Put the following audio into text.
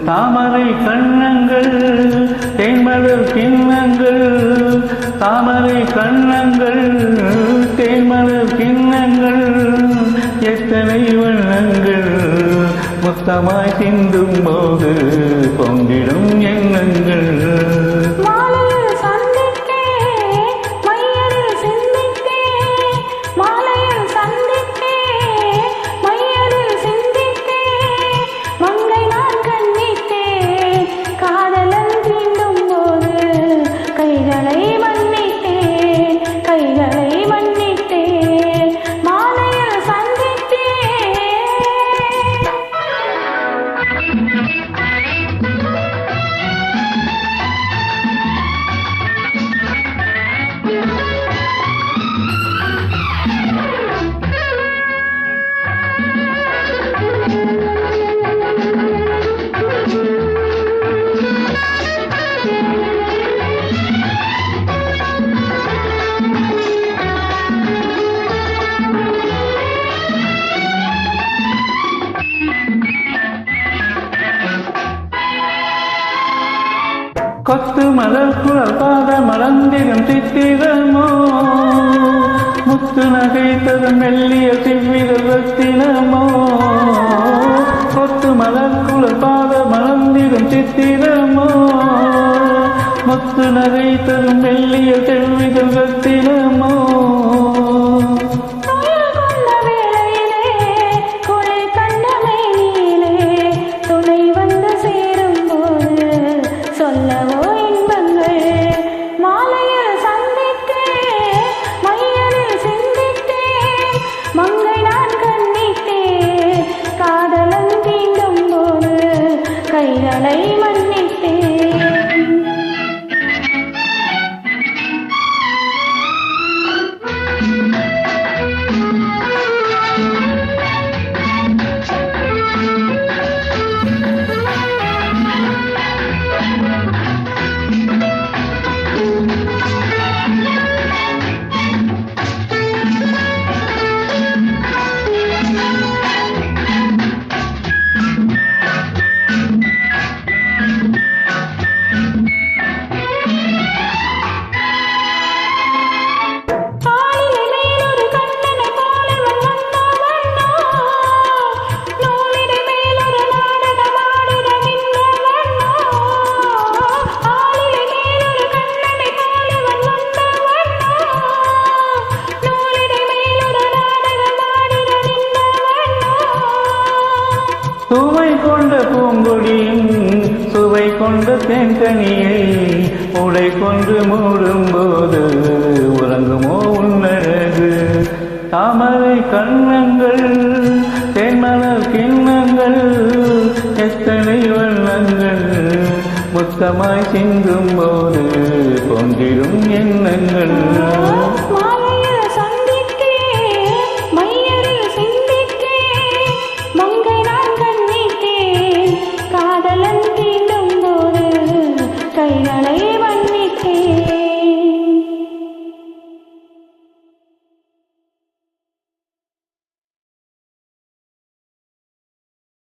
தாமரை கண்ணங்கள் தேன்மலர் கிண்ணங்கள், தாமரை கண்ணங்கள் தேன்மலர் கிண்ணங்கள், எத்தனை வண்ணங்கள் முத்தமாய் சிந்தும் போது பொங்கிடும் எண்ணங்கள். கொத்து மலர் குழல் பாத மலர்ந்திடும் சித்திரமோ, முத்து நகை தரும் மெல்லிய சிவ்விரல் ரத்தினமோ. கொத்து மலர் குழல் பாத மலர்ந்திடும் சித்திரமோ, முத்து நகை தரும் மெல்லிய செவ்விரல் ரத்தினமோ. கைகளை மன்னித்தேன். சுவை கொண்ட பூங்கொடியும் சுவை கொண்ட தேன்கனியை உடை கொண்டு மூடும் போது உறங்குமோ உன்னழகு. தாமரை கண்ணங்கள் தேன்மலர் கிண்ணங்கள், எத்தனை வண்ணங்கள் முத்தமாய் சிந்தும் போது பொங்கிடும் எண்ணங்கள். கைகளை